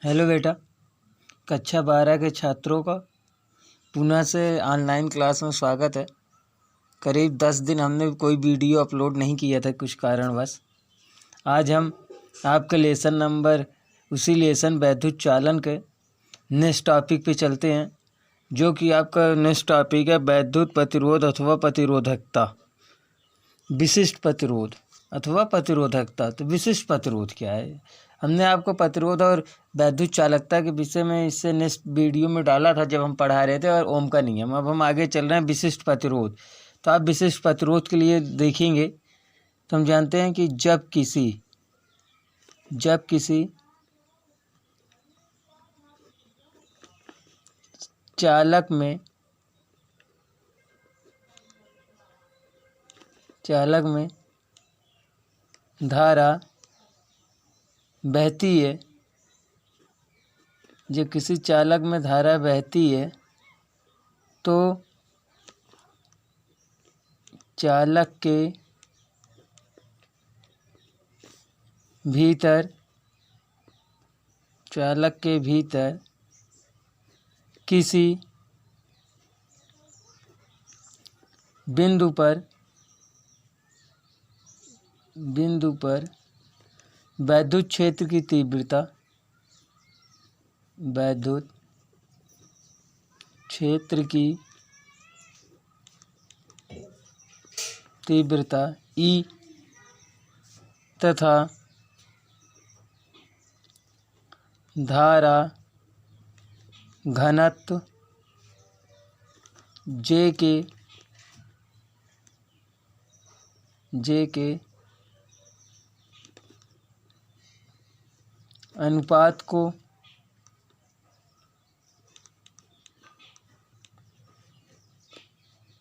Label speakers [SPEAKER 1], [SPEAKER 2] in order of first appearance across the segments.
[SPEAKER 1] Hello बेटा, कक्षा 12 के छात्रों का पुनः से ऑनलाइन क्लास में स्वागत है। करीब 10 दिन हमने कोई वीडियो अपलोड नहीं किया था कुछ कारणवश। आज हम आपके लेसन नंबर उसी लेसन वैद्युत चालन के नेक्स्ट टॉपिक पे चलते हैं, जो कि आपका नेक्स्ट टॉपिक है वैद्युत प्रतिरोध अथवा प्रतिरोधकता। विशिष्ट प्रतिरोध अथवा प्रतिरोधकता। तो विशिष्ट प्रतिरोध क्या है? हमने आपको प्रतिरोध और वैद्युत चालकता के विषय में इससे नेक्स्ट वीडियो में डाला था जब हम पढ़ा रहे थे, और ओम का नियम। अब हम आगे चल रहे हैं विशिष्ट प्रतिरोध। तो आप विशिष्ट प्रतिरोध के लिए देखेंगे तो हम जानते हैं कि जब किसी चालक में धारा बहती है, जब किसी चालक में धारा बहती है तो चालक के भीतर किसी बिंदु पर वैद्युत क्षेत्र की तीव्रता E तथा धारा घनत्व J के अनुपात को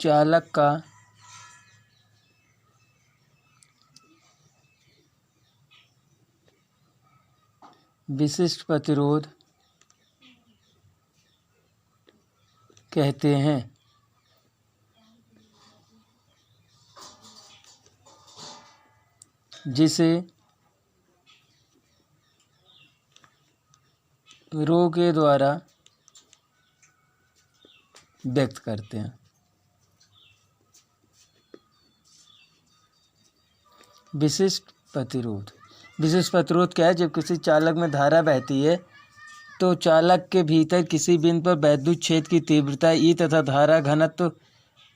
[SPEAKER 1] चालक का विशिष्ट प्रतिरोध कहते हैं। जिसे रो के द्वारा व्यक्त करते हैं। विशिष्ट प्रतिरोध क्या है? जब किसी चालक में धारा बहती है तो चालक के भीतर किसी बिंदु पर वैद्युत क्षेत्र की तीव्रता E तथा धारा घनत्व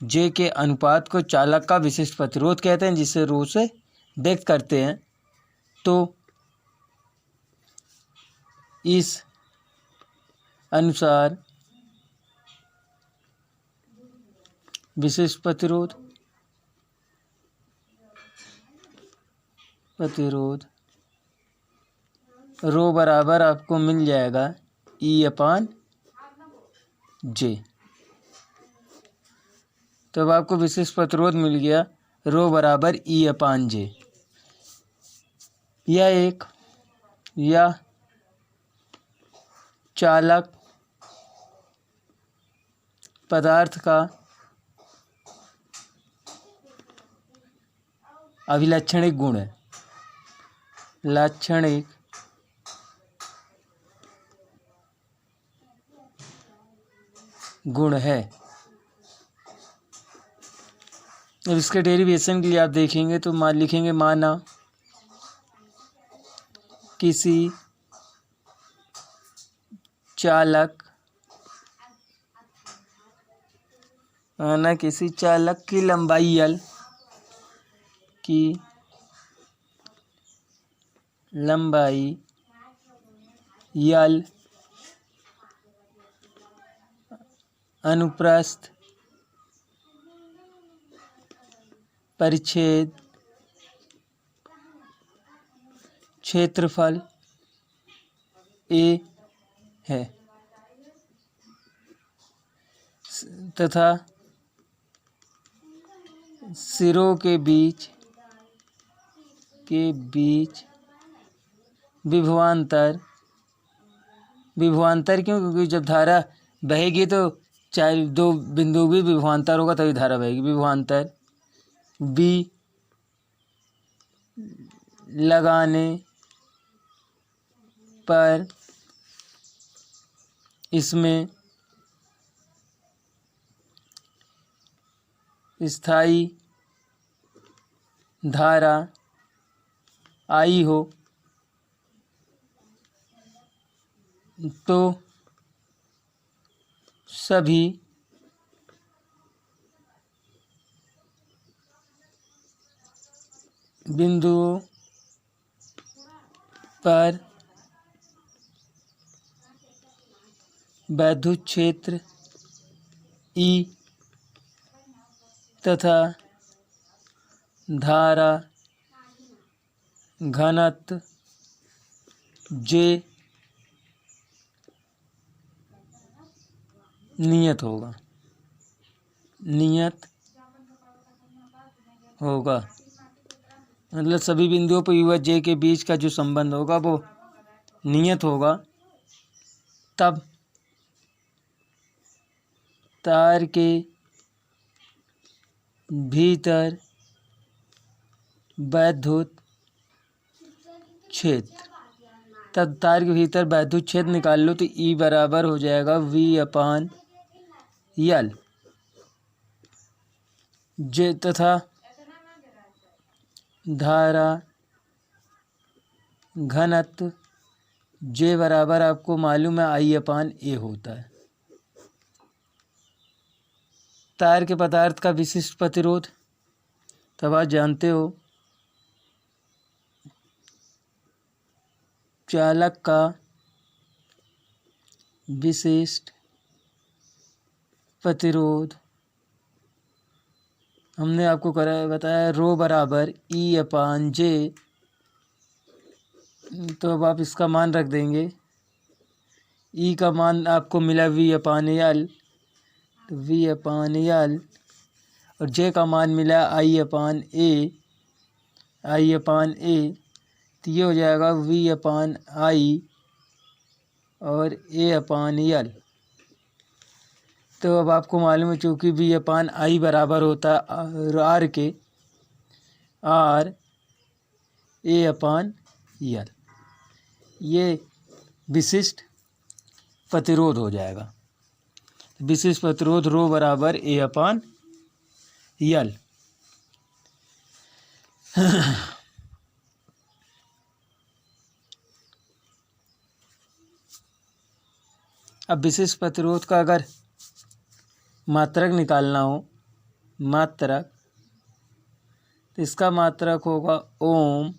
[SPEAKER 1] J के अनुपात को चालक का विशिष्ट प्रतिरोध कहते हैं, जिसे रो से व्यक्त करते हैं। तो इस अनुसार विशिष्ट प्रतिरोध रो बराबर आपको मिल जाएगा E/J। तो अब आपको विशिष्ट प्रतिरोध मिल गया रो बराबर E/J। यह चालक पदार्थ का अभिलक्षणिक गुण है। लाक्षणिक गुण है। अब इसके डेरिवेशन के लिए आप देखेंगे तो लिखेंगे माना किसी चालक की लंबाई L अनुप्रस्थ परिच्छेद क्षेत्रफल A है तथा सिरों के बीच विभवांतर क्यों? क्योंकि जब धारा बहेगी तो चाहे दो बिंदु भी विभवांतर होगा तभी धारा बहेगी। विभवांतर B लगाने पर इसमें स्थायी धारा आई हो तो सभी बिंदुओं पर विद्युत क्षेत्र ई तथा धारा घनत्व जे नियत होगा। मतलब सभी बिंदुओं पर यू व जे के बीच का जो संबंध होगा वो नियत होगा। तब तार के भीतर विद्युत क्षेत्र निकाल लो तो ई बराबर हो जाएगा V/L जे तथा धारा घनत्व जे बराबर आपको मालूम है I/A होता है। तार के पदार्थ का विशिष्ट प्रतिरोध तब आप जानते हो, चालक का विशिष्ट प्रतिरोध हमने आपको बताया रो बराबर E/J। तो अब आप इसका मान रख देंगे। ई का मान आपको मिला V/L, तो V/L और जे का मान मिला I/A। तो ये हो जाएगा V/I और A/L। तो अब आपको मालूम है चूँकि V/I बराबर होता है R के R A/L, ये विशिष्ट प्रतिरोध हो जाएगा। विशिष्ट प्रतिरोध रो बराबर A/L। अब विशिष्ट प्रतिरोध का अगर मात्रक निकालना हो, तो इसका मात्रक होगा ओम,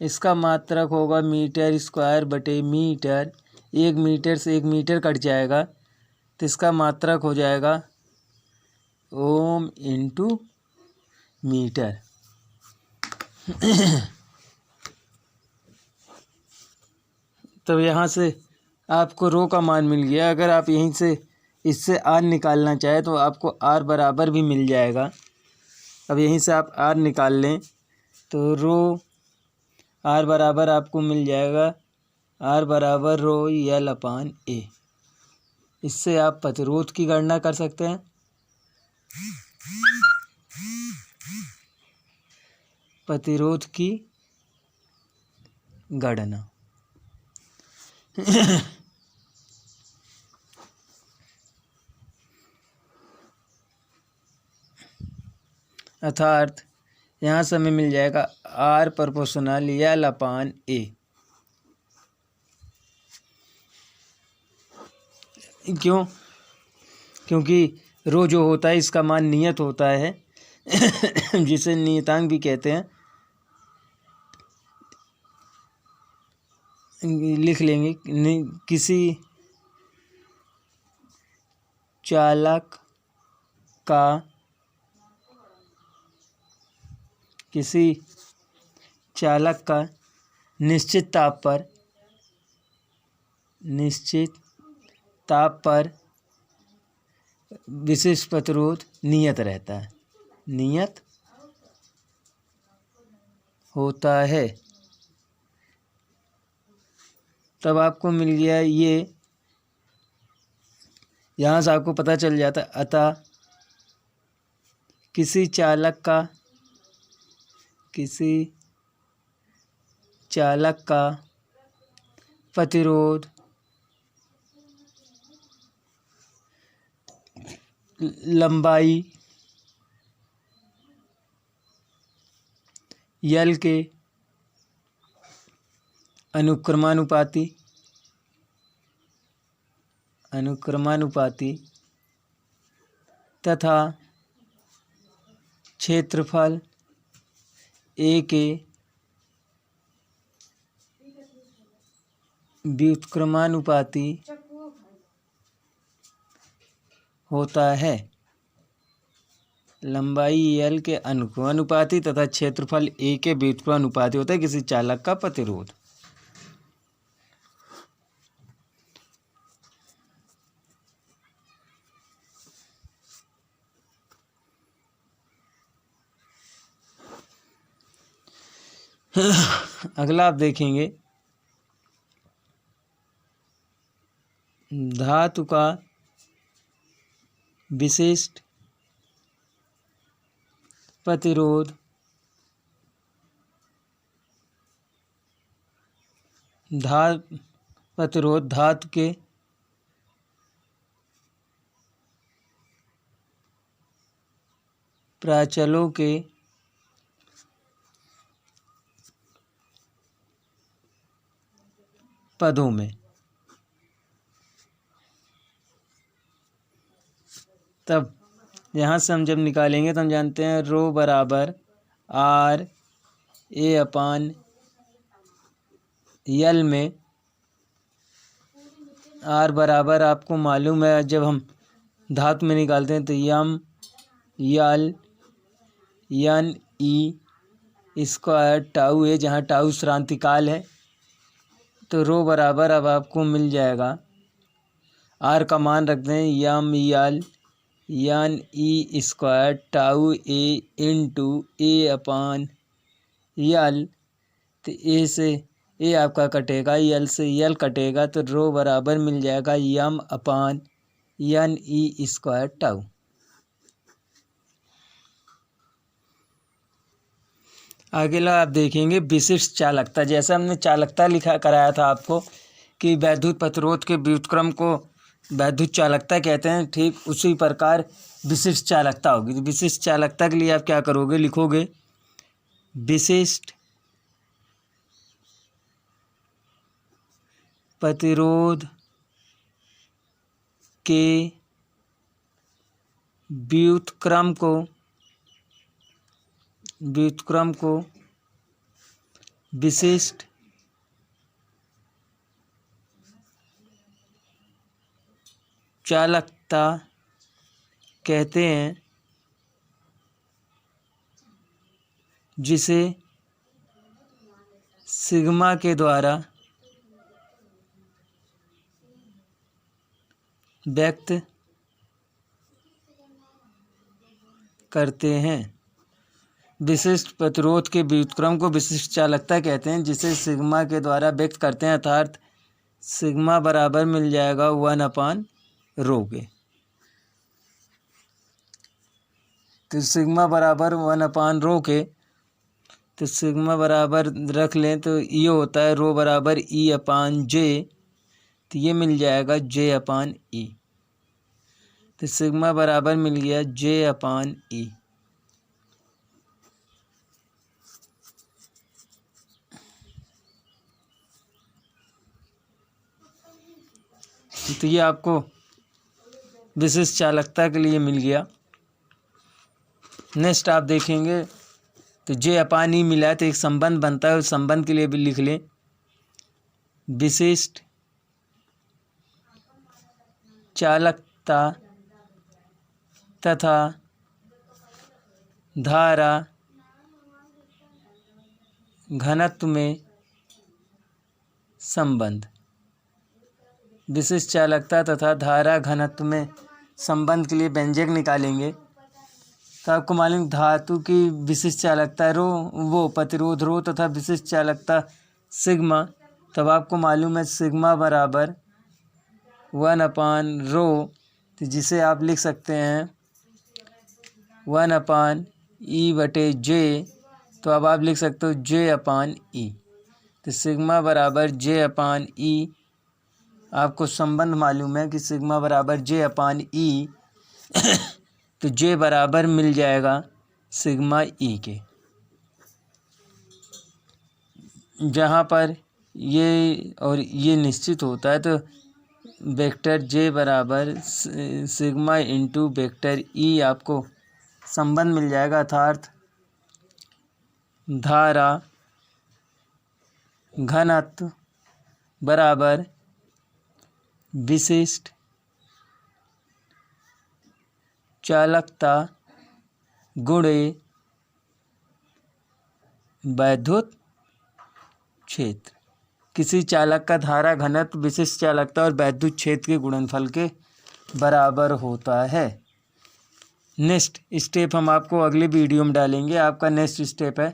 [SPEAKER 1] इसका मात्रक होगा मीटर स्क्वायर बटे मीटर। 1 मीटर से 1 मीटर कट जाएगा तो इसका मात्रक हो जाएगा ओम इंटू मीटर। तो यहाँ से आपको रो का मान मिल गया। अगर आप यहीं से इससे आर निकालना चाहे तो आपको आर बराबर भी मिल जाएगा। अब यहीं से आप आर निकाल लें तो रो आर बराबर आपको मिल जाएगा आर बराबर रो L/A। इससे आप प्रतिरोध की गणना कर सकते हैं। प्रतिरोध की गणना अर्थात यहाँ से हमें मिल जाएगा R प्रोपोर्शनल L/A। क्यों? क्योंकि रो जो होता है इसका मान नियत होता है जिसे नियतांक भी कहते हैं। लिख लेंगे किसी चालक का निश्चित ताप पर विशिष्ट प्रतिरोध नियत होता है। तब आपको मिल गया ये, यहाँ से आपको पता चल जाता है। अतः किसी चालक का प्रतिरोध लंबाई यल के अनुक्रमानुपाती तथा क्षेत्रफल ए के व्युत्क्रमानुपाती होता है। लंबाई एल के अनुक्रमानुपाती तथा क्षेत्रफल ए के व्युत्क्रमानुपाती होता है किसी चालक का प्रतिरोध। अगला आप देखेंगे धातु का विशिष्ट प्रतिरोध धातु के प्राचलों के पदों में। तब यहाँ से हम जब निकालेंगे तो हम जानते हैं रो बराबर आर ए अपान यल में आर बराबर आपको मालूम है जब हम धातु में निकालते हैं तो यम यल यन ई स्क्वायर टाउ ए, जहाँ टाउ श्रांतिकाल है। तो रो बराबर अब आपको मिल जाएगा आर का मान रख दें यम यल यन ई स्क्वायर टाउ ए इंटू ए अपान यल। तो ए से ए आपका कटेगा, यल से यल कटेगा, तो रो बराबर मिल जाएगा यम अपान यन ई स्क्वायर टाउ। अगला आप देखेंगे विशिष्ट चालकता। जैसे हमने चालकता लिखा कराया था आपको कि वैद्युत प्रतिरोध के व्युत्क्रम को वैद्युत चालकता कहते हैं, ठीक उसी प्रकार विशिष्ट चालकता होगी। तो विशिष्ट चालकता के लिए आप क्या करोगे, लिखोगे विशिष्ट प्रतिरोध के व्युत्क्रम को विशिष्ट चालकता कहते हैं, जिसे सिग्मा के द्वारा व्यक्त करते हैं। विशिष्ट प्रतिरोध के व्युत्क्रम को विशिष्ट चालकता कहते हैं, जिसे सिग्मा के द्वारा व्यक्त करते हैं, अर्थात सिग्मा बराबर मिल जाएगा 1/रो के। तो सिग्मा बराबर 1/रो के, तो सिग्मा बराबर रख लें तो ये होता है रो बराबर E/J, तो ये मिल जाएगा J/E। तो सिग्मा बराबर मिल गया J/E। तो ये आपको विशिष्ट चालकता के लिए मिल गया। नेक्स्ट आप देखेंगे तो J/E मिला है, तो एक संबंध बनता है, उस संबंध के लिए भी लिख लें विशिष्ट चालकता तथा धारा घनत्व में संबंध। विशिष्ट चालकता तथा धारा घनत्व में संबंध के लिए व्यंजक निकालेंगे। तो आपको मालूम धातु की विशिष्ट चालकता रो, वो प्रतिरोध रो तथा विशिष्ट चालकता सिग्मा। तब आपको मालूम है सिग्मा बराबर 1/रो, तो जिसे आप लिख सकते हैं 1/E/J। तो अब आप लिख सकते हो J/E। तो सिग्मा बराबर J/E। आपको संबंध मालूम है कि सिग्मा बराबर J/E। तो जे बराबर मिल जाएगा सिग्मा ई के, जहाँ पर ये और ये निश्चित होता है। तो वेक्टर जे बराबर सिग्मा इंटू वेक्टर ई आपको संबंध मिल जाएगा, अर्थात धारा घनत्व बराबर विशिष्ट चालकता गुणे वैद्युत क्षेत्र। किसी चालक का धारा घनत्व विशिष्ट चालकता और वैद्युत क्षेत्र के गुणनफल के बराबर होता है। नेक्स्ट स्टेप हम आपको अगले वीडियो में डालेंगे। आपका नेक्स्ट स्टेप है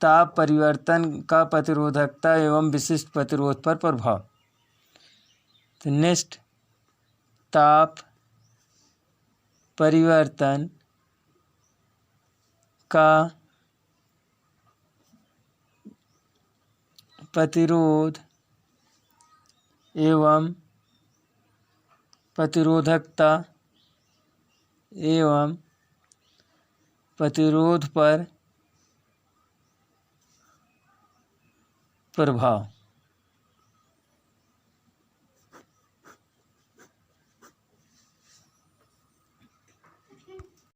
[SPEAKER 1] ताप परिवर्तन का प्रतिरोधकता एवं विशिष्ट प्रतिरोध पर प्रभाव। तो नेक्स्ट ताप परिवर्तन का प्रतिरोध एवं प्रतिरोधकता एवं प्रतिरोध पर प्रभाव।